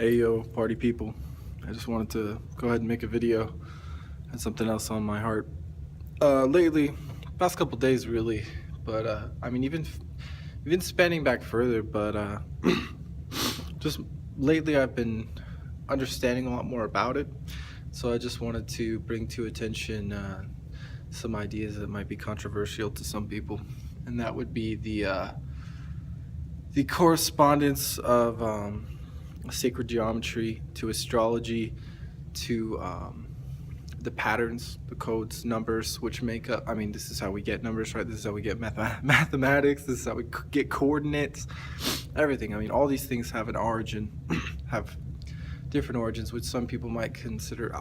Hey yo, party people. I just wanted to go ahead and make a video. Had something else on my heart. Lately, past couple days really, but I mean even spanning back further, but just lately I've been understanding a lot more about it. So I just wanted to bring to attention some ideas that might be controversial to some people, and that would be the correspondence of sacred geometry to astrology to the patterns, the codes, numbers, which make up, I mean, this is how we get numbers, right? This is how we get mathematics. This is how we get coordinates, everything. I mean, all these things have an origin, have different origins, which some people might consider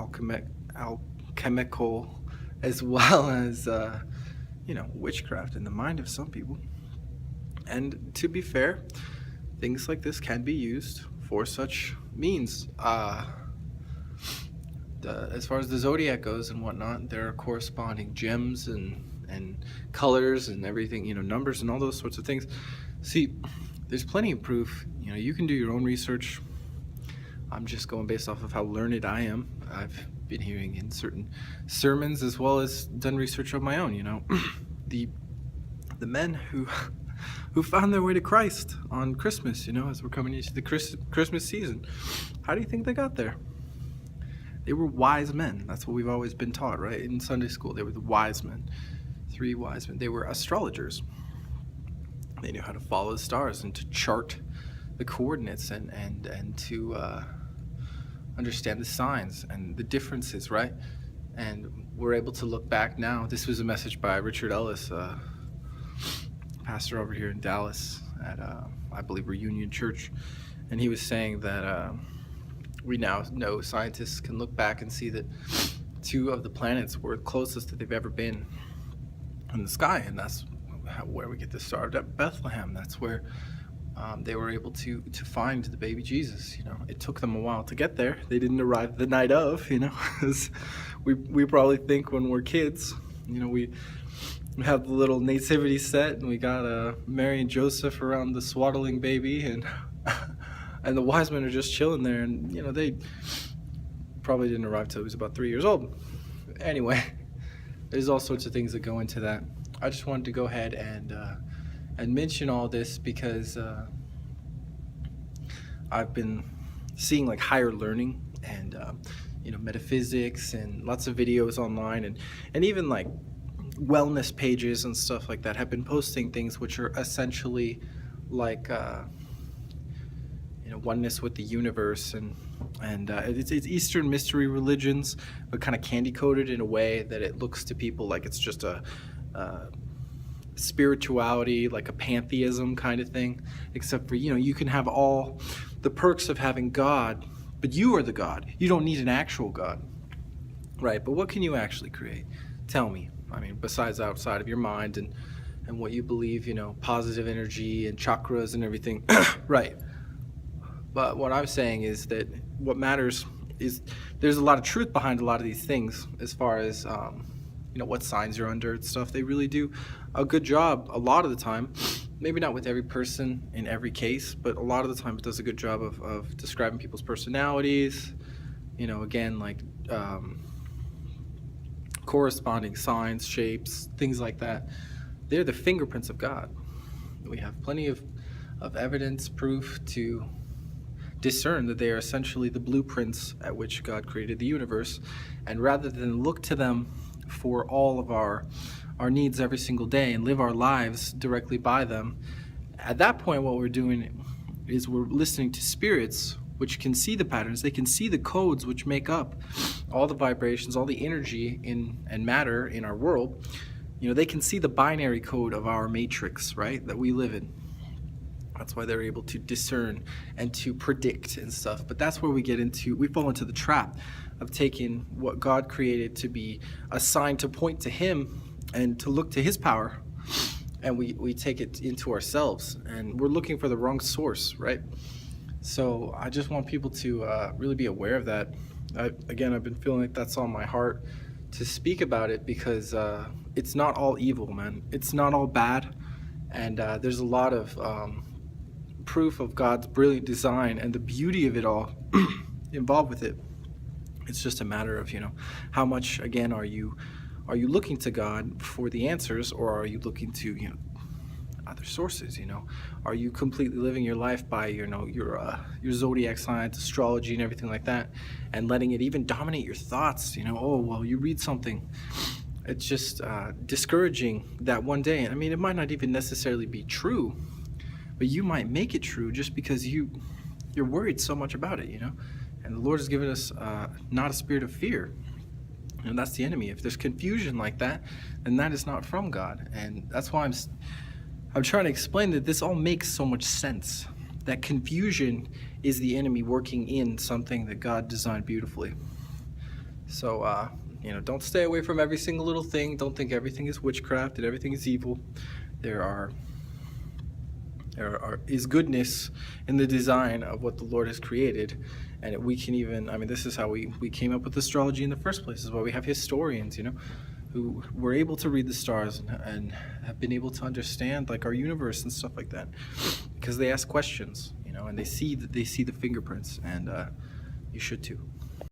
alchemical, as well as, witchcraft in the mind of some people. And to be fair, things like this can be used for such means. As far as the zodiac goes and whatnot, there are corresponding gems and colors and everything, numbers and all those sorts of things. See, there's plenty of proof. You can do your own research. I'm just going based off of how learned I am. I've been hearing in certain sermons as well as done research of my own. The men who found their way to Christ on Christmas, as we're coming into the Christmas season. How do you think they got there? They were wise men. That's what we've always been taught, right? In Sunday school, they were the wise men. 3 wise men. They were astrologers. They knew how to follow the stars and to chart the coordinates and to understand the signs and the differences, right? And we're able to look back now. This was a message by Richard Ellis, pastor over here in Dallas at I believe Reunion Church, and he was saying that we now know, scientists can look back and see that 2 of the planets were closest that they've ever been in the sky, and that's where we get this star at Bethlehem. That's where they were able to find the baby Jesus. It took them a while to get there. They didn't arrive the night of, as we probably think when we're kids. We have the little nativity set, and we got Mary and Joseph around the swaddling baby, and and the wise men are just chilling there, and they probably didn't arrive till he was about 3 years old. Anyway, there's all sorts of things that go into that. I just wanted to go ahead and mention all this because I've been seeing like higher learning and metaphysics and lots of videos online, and even like wellness pages and stuff like that have been posting things which are essentially like oneness with the universe, and it's Eastern mystery religions, but kind of candy coated in a way that it looks to people like it's just a spirituality, like a pantheism kind of thing, except for you can have all the perks of having God, but you are the God. You don't need an actual God, right? But what can you actually create? Tell me. I mean, besides outside of your mind and what you believe, positive energy and chakras and everything, right? But what I'm saying is that what matters is there's a lot of truth behind a lot of these things, as far as what signs you're under and stuff. They really do a good job a lot of the time. Maybe not with every person in every case, but a lot of the time it does a good job of describing people's personalities. Again, like corresponding signs, shapes, things like that. They're the fingerprints of God. We have plenty of evidence, proof to discern that they are essentially the blueprints at which God created the universe. And rather than look to them for all of our needs every single day and live our lives directly by them, at that point what we're doing is we're listening to spirits which can see the patterns. They can see the codes which make up all the vibrations, all the energy and matter in our world. They can see the binary code of our matrix, right, that we live in. That's why they're able to discern and to predict and stuff. But that's where we fall into the trap of taking what God created to be a sign to point to Him and to look to His power, and we take it into ourselves, and we're looking for the wrong source, right? So I just want people to really be aware of that. I've been feeling like that's on my heart to speak about it, because it's not all evil, man. It's not all bad, and there's a lot of proof of God's brilliant design and the beauty of it all involved with it. It's just a matter of, how much, again, are you looking to God for the answers, or are you looking to, other sources? Are you completely living your life by, your zodiac signs, astrology, and everything like that, and letting it even dominate your thoughts? Oh, well, you read something. It's just discouraging that one day. And I mean, it might not even necessarily be true, but you might make it true just because you're worried so much about it, And the Lord has given us not a spirit of fear. And that's the enemy. If there's confusion like that, then that is not from God. And that's why I'm trying to explain that this all makes so much sense. That confusion is the enemy working in something that God designed beautifully. So, don't stay away from every single little thing. Don't think everything is witchcraft and everything is evil. There is goodness in the design of what the Lord has created. And we can even, this is how we came up with astrology in the first place. This is why we have historians, who were able to read the stars and have been able to understand like our universe and stuff like that, because they ask questions, and they see the fingerprints, and you should too.